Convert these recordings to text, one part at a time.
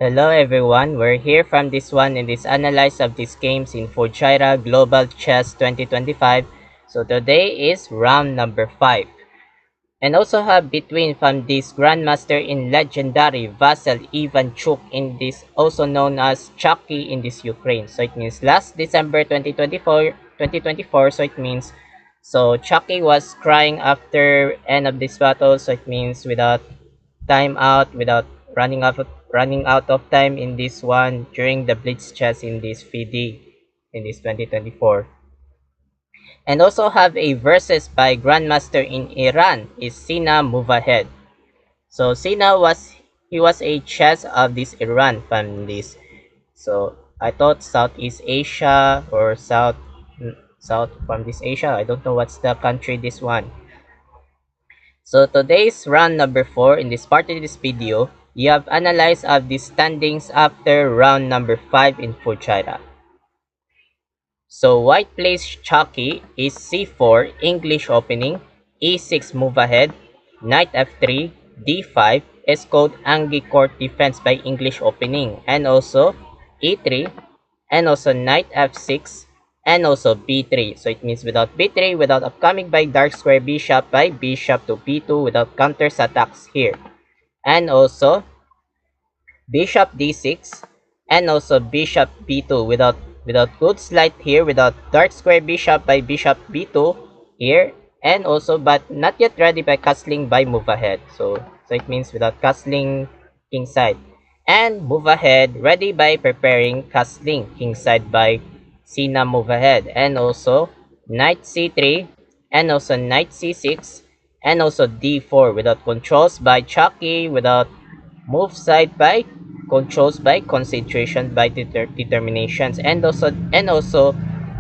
Hello everyone, we're here from this one in this analyze of these games in Fujairah Global Chess 2025. So today is round number 5. And also have between from this Grandmaster in Legendary Vassal Ivan Chuk in this also known as Chucky in this Ukraine. So it means last December 2024, so it means Chucky was crying after end of this battle, so it means without time out, without running out of time in this one during the blitz chess in this FIDE in this 2024. And also have a versus by Grandmaster in Iran is Sina Move Ahead. So Sina was a chess of this Iran from this. So I thought Southeast Asia or South from this Asia. I don't know what's the country this one. So today's round number 4 in this part of this video, you have analyzed of the standings after round number 5 in Fujairah. So white plays Chucky is c4, English opening, e6 move ahead, knight f3, d5 is called Angie court defense by English opening, and also e3, and also knight f6, and also b3. So it means without b3, without upcoming by dark square bishop by bishop to b2 without counters attacks here. And also bishop d6 and also bishop b2 without good slide here, without dark square bishop by bishop b2 here, and also but not yet ready by castling by move ahead. So it means without castling king side, and move ahead ready by preparing castling king side by Sina move ahead, and also knight c3, and also knight c6, and also d4 without controls by Chucky, without move side by controls by concentration by determinations, and also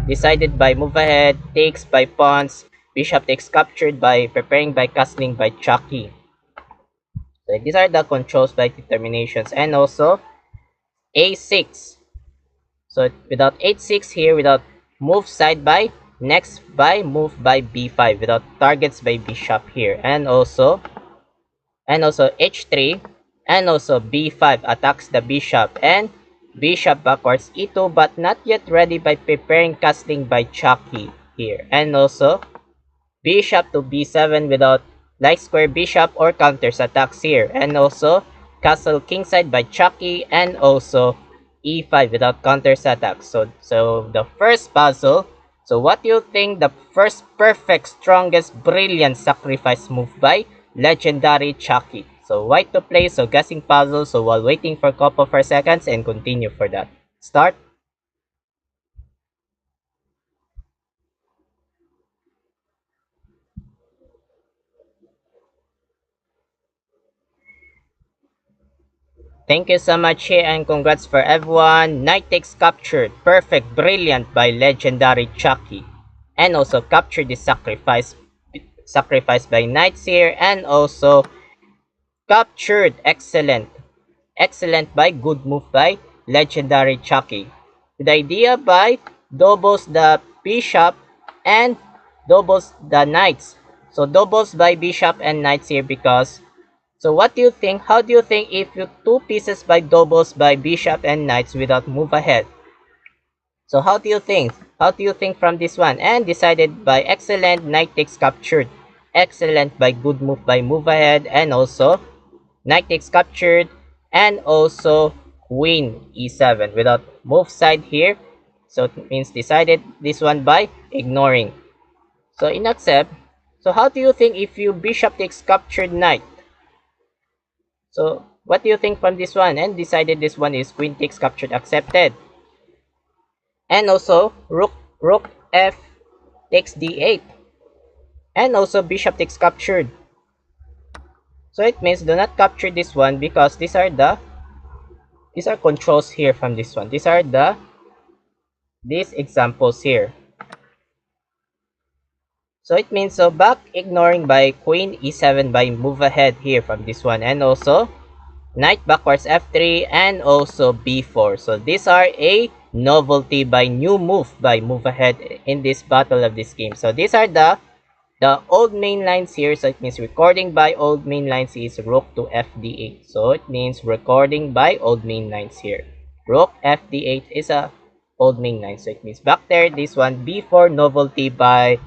decided by move ahead, takes by pawns, bishop takes captured by preparing by castling by Chucky. So these are the controls by determinations, and also a6. So without h6 here, without move side by next by move by b5 without targets by bishop here, and also h3, and also b5 attacks the bishop, and bishop backwards e2 but not yet ready by preparing castling by Chucky here, and also bishop to b7 without light square bishop or counters attacks here, and also castle kingside by Chucky, and also e5 without counters attacks. So the first puzzle. So what do you think the first perfect, strongest, brilliant sacrifice move by Legendary Chucky? So white to play, so guessing puzzle, so while waiting for a couple of seconds and continue for that. Start. Thank you so much here and congrats for everyone. Knight takes captured. Perfect, brilliant by Legendary Chucky. And also capture the sacrifice by knights here, and also captured. Excellent. Excellent by good move by Legendary Chucky. The idea by doubles the bishop and doubles the knights. So doubles by bishop and knights here because. So what do you think? How do you think if you two pieces by doubles by bishop and knights without move ahead? So how do you think? How do you think from this one? And decided by excellent, knight takes captured. Excellent by good move by move ahead, and also knight takes captured, and also queen e7 without move side here. So it means decided this one by ignoring. So in accept. So how do you think if you bishop takes captured knight? So what do you think from this one? And decided this one is queen takes captured, accepted. And also rook f takes d8. And also bishop takes captured. So it means do not capture this one because these are controls here from this one. These are these examples here. So it means so back ignoring by queen e7 by move ahead here from this one, and also knight backwards f3, and also b4. So these are a novelty by new move by move ahead in this battle of this game. So these are the the old main lines here, so it means recording by old main lines is rook to fd8. So it means recording by old main lines here. Rook fd8 is a old main line. So it means back there, this one, b4 novelty by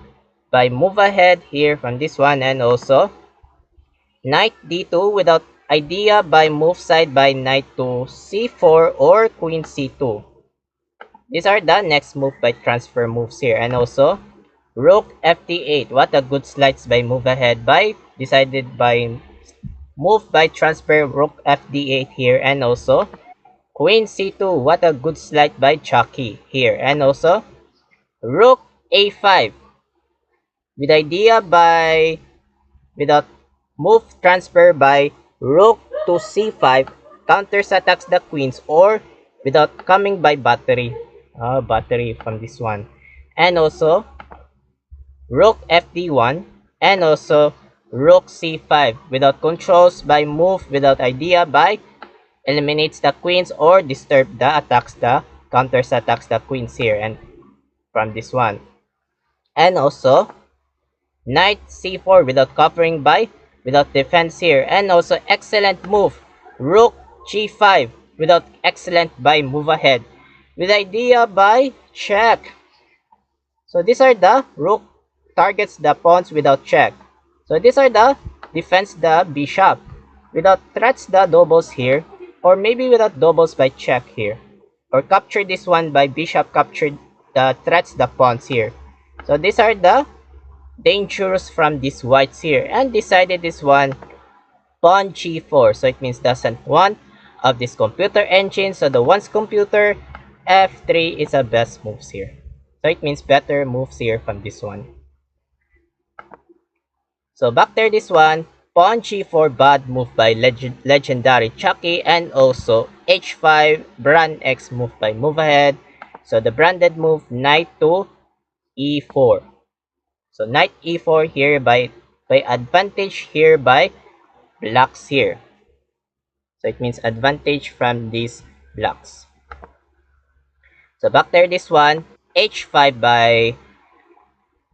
move ahead here from this one, and also knight d2 without idea by move side by knight to c4 or queen c2. These are the next move by transfer moves here, and also rook fd8. What a good slides by move ahead by decided by move by transfer rook fd8 here, and also queen c2. What a good slide by Chucky here, and also rook a5 with idea by without move transfer by rook to c5 counters attacks the queens or without coming by battery. Battery from this one, and also rook fd1, and also rook c5 without controls by move without idea by eliminates the queens or disturb the attacks the counters attacks the queens here, and from this one, and also knight c4 without covering by without defense here, and also excellent move rook g5 without excellent by move ahead with idea by check. So these are the rook targets the pawns without check. So these are the defense the bishop without threats the doubles here, or maybe without doubles by check here, or capture this one by bishop captured the threats the pawns here. So these are the dangerous from these whites here, and decided this one pawn g4. So it means doesn't want of this computer engine. So the one's computer f3 is the best moves here. So it means better moves here from this one. So back there this one, pawn g4 bad move by legendary Chucky, and also h5 brand X move by move ahead. So the branded move knight to e4. So knight e4 here by advantage here by blocks here. So it means advantage from these blocks. So back there this one, h5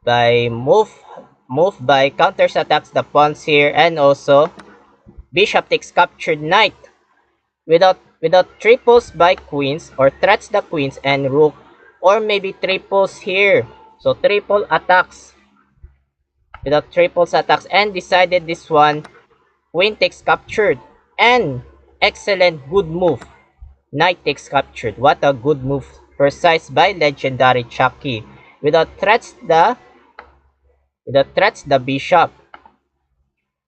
by move by counters attacks the pawns here, and also bishop takes captured knight without triples by queens or threats the queens and rook, or maybe triples here. So triple attacks without triples attacks, and decided this one queen takes captured, and excellent good move knight takes captured. What a good move precise by legendary Chucky without threats the bishop,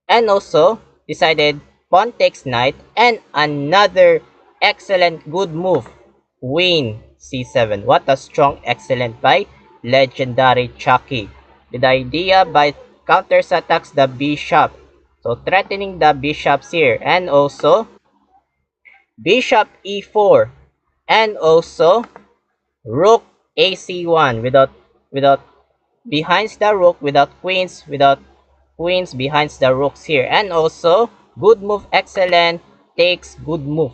and also decided pawn takes knight, and another excellent good move queen c7. What a strong excellent by legendary Chucky with the idea by counters attacks the bishop, so threatening the bishops here, and also bishop e4, and also rook ac1 without behinds the rook, without queens behind the rooks here, and also good move excellent takes good move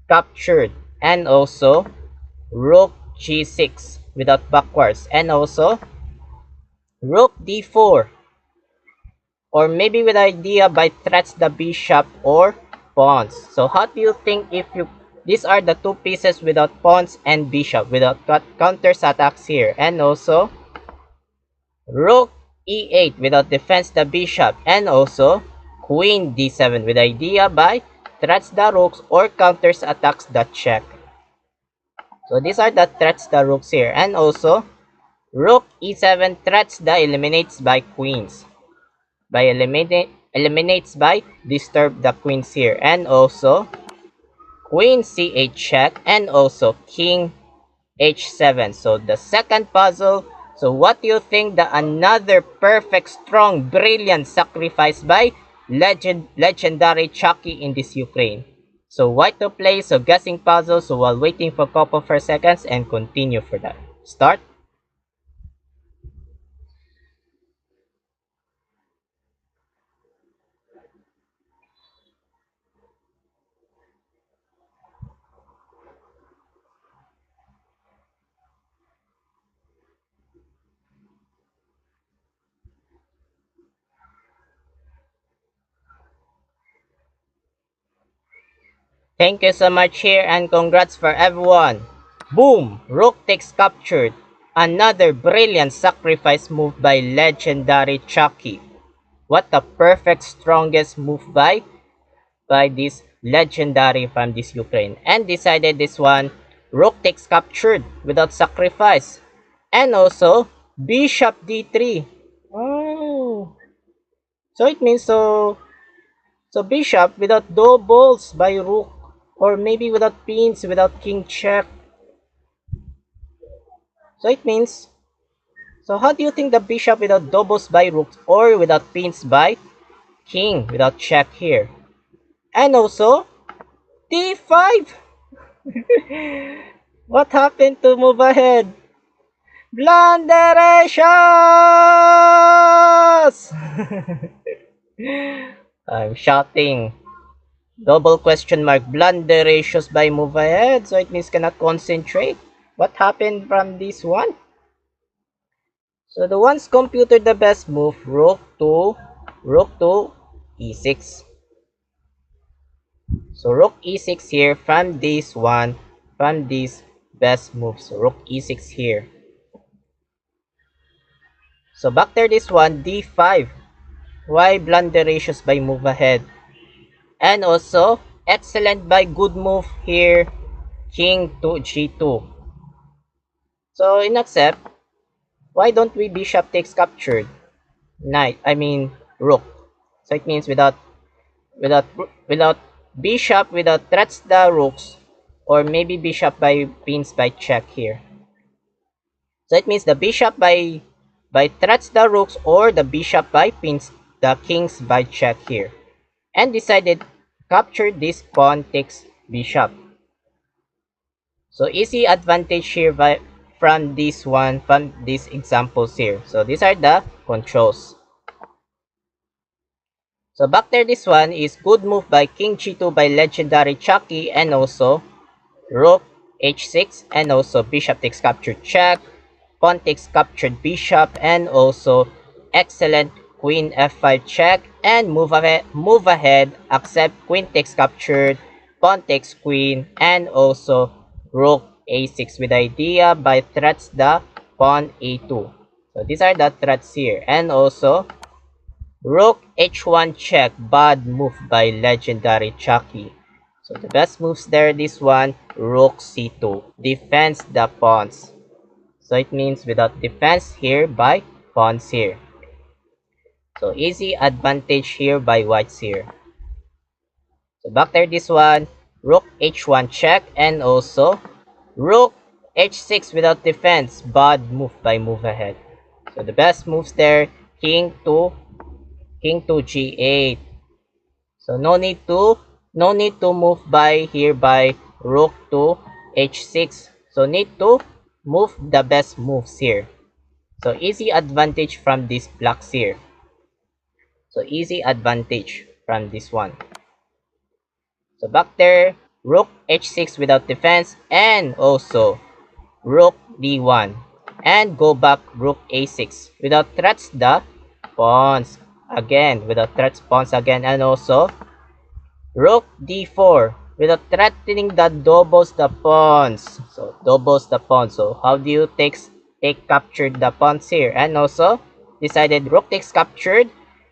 captured, and also rook g6 without backwards, and also rook d4, or maybe with idea by threats the bishop or pawns. So how do you think if you these are the two pieces without pawns and bishop without counters attacks here, and also rook e8 without defense the bishop, and also queen d7 with idea by threats the rooks or counters attacks the check. So these are the threats the rooks here, and also rook e7 threats the eliminates by queens by eliminates by disturb the queens here, and also queen c8 check, and also king h7. So the second puzzle. So what do you think the another perfect, strong, brilliant sacrifice by legendary Chucky in this Ukraine? So white to play, so guessing puzzle, so while waiting for couple for seconds and continue for that. Start. Thank you so much here and congrats for everyone. Boom! Rook takes captured. Another brilliant sacrifice move by legendary Chucky. What a perfect strongest move by this legendary from this Ukraine. And decided this one, Rook takes captured without sacrifice. And also, Bishop D3. Oh. So it means so Bishop without doubles by Rook. Or maybe without pins, without king check. So it means, so how do you think the Bishop without doubles by Rook or without pins by king without check here? And also, D5! What happened to move ahead? Blunderations! I'm shouting. Double question mark. Blunderations by move ahead. So it means cannot concentrate. What happened from this one? So the ones computed the best move. Rook to E6. So Rook E6 here from this one. From this best move. So Rook E6 here. So back there this one, D5. Why blunderations by move ahead? And also, excellent by good move here, King to G2. So in accept, why don't we Bishop takes captured? Rook. So it means without Bishop, without threats the rooks, or maybe Bishop by pins by check here. So it means the Bishop by threats the rooks or the Bishop by pins the kings by check here. And decided capture this pawn takes Bishop. So easy advantage here from this one, from these examples here. So these are the controls. So back there this one is good move by King G2 by legendary Chucky, and also Rook H6, and also Bishop takes captured check, Pawn takes captured Bishop, and also excellent Queen F5 check, and move ahead, accept Queen takes captured, Pawn takes Queen, and also Rook A6 with idea by threats the Pawn A2. So these are the threats here, and also Rook H1 check, bad move by legendary Chucky. So the best moves there, this one, Rook C2, defends the pawns. So it means without defense here by pawns here. So easy advantage here by whites here. So back there this one, Rook H1 check, and also Rook H6 without defense, bad move by move ahead. So the best moves there, King to G8. So no need to move by here by Rook to H6. So need to move the best moves here. So easy advantage from these blocks here. So easy advantage from this one. So back there, Rook H6 without defense, and also Rook D1. And go back Rook A6 without threats the pawns again, without threats pawns again, and also Rook D4 without threatening that doubles the pawns. So doubles the pawns. So how do you take captured the pawns here? And also decided Rook takes captured,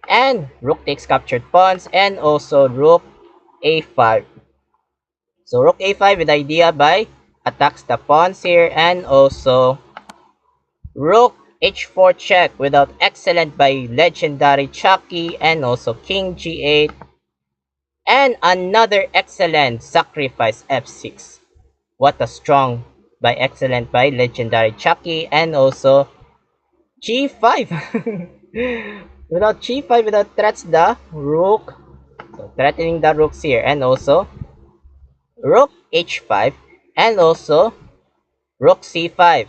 and Rook takes captured pawns, and also Rook A5. So Rook A5 with idea by attacks the pawns here, and also Rook H4 check without excellent by legendary Chucky, and also King G8, and another excellent sacrifice F6. What a strong by excellent by legendary Chucky, and also G5 without G5 without threats the Rook. So threatening the rooks here, and also Rook H5, and also Rook C5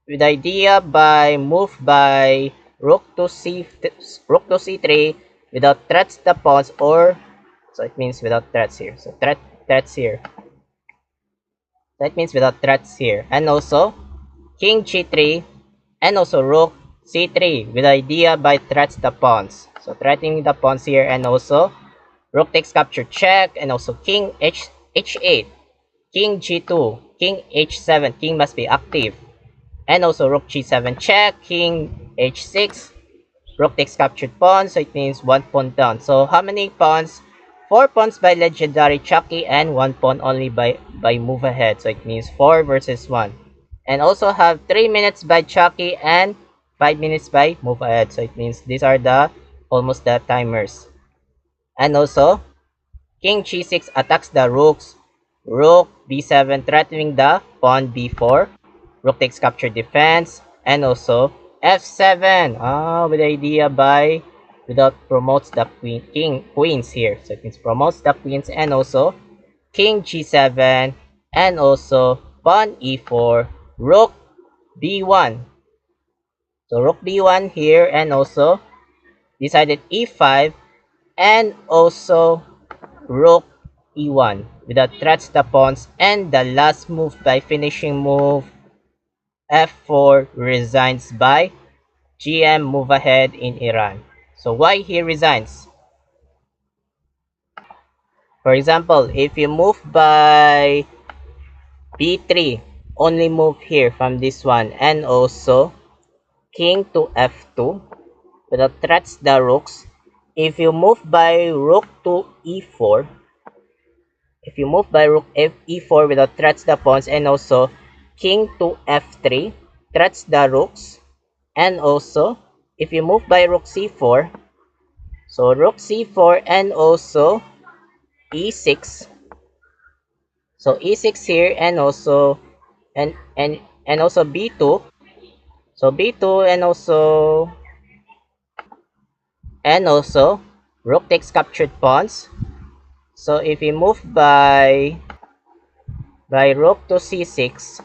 with idea by move by Rook to C3 without threats the pawns, or so it means without threats here. So threats here. That means without threats here. And also King G3, and also Rook C3 with idea by threats the pawns. So threatening the pawns here, and also Rook takes capture check, and also king h8, king g2, king h7, king must be active, and also rook g7 check, king h6, rook takes captured pawn, so it means 1 pawn down. So how many pawns? 4 pawns by legendary Chucky and 1 pawn only by move ahead, so it means 4 versus 1. And also have 3 minutes by Chucky and 5 minutes by move ahead, so it means these are the almost the timers. And also king g6 attacks the rooks. Rook b7 threatening the pawn b4. Rook takes capture defense. And also f7. With the idea by without promotes the queens here. So it means promotes the queens, and also king g7, and also pawn e4, rook b1. So rook b1 here, and also decided e5, and also rook e1 without threats the pawns, and the last move by finishing move f4 resigns by GM move ahead in Iran. So why he resigns? For example, if you move by b3, only move here from this one, and also king to f2 without threats the rooks. If you move by rook to e4, if you move by rook e4 without threats the pawns, and also king to f3 threats the rooks, and also if you move by rook c4, so rook c4, and also e6, so e6 here, and also and also b2, so b2, and also rook takes captured pawns. So if you move by rook to c6,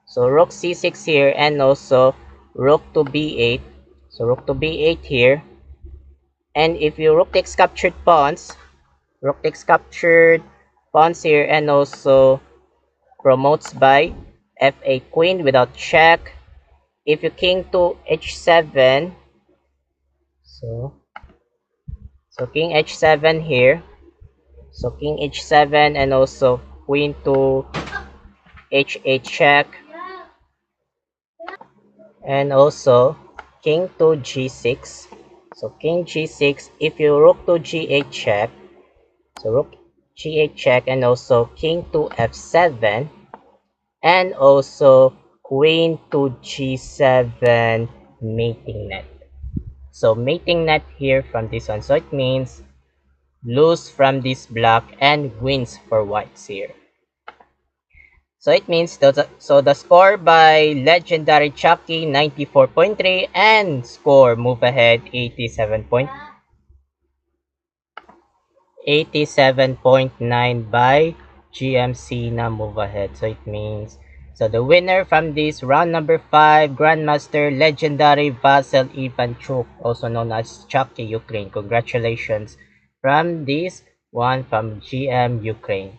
so rook c6 here, and also rook to b8, so rook to b8 here, and if you rook takes captured pawns, rook takes captured pawns here, and also promotes by f8 queen without check. If you king to h7, so king h7 here, so king h7, and also queen to h8 check, and also king to g6, so king g6. If you rook to g8 check, so rook g8 check, and also king to f7, and also queen to g7 mating net. So mating net here from this one, so it means lose from this block and wins for whites here. So it means so the score by legendary Chucky 94.3 and score move ahead 87.9 by GMC na move ahead. So it means so the winner from this round number 5, Grandmaster Legendary Vasil Ivanchuk, also known as Chucky Ukraine. Congratulations from this one from GM Ukraine.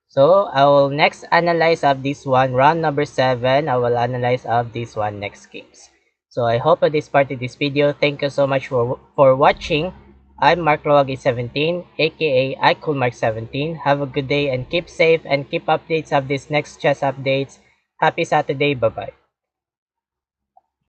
So I will next analyze of this one, round number 7. I will analyze of this one next games. So I hope this part of this video. Thank you so much for watching. I'm Mark Loagi 17, aka iCoolMark17. Have a good day and keep safe and keep updates of this next chess updates. Happy Saturday. Bye bye.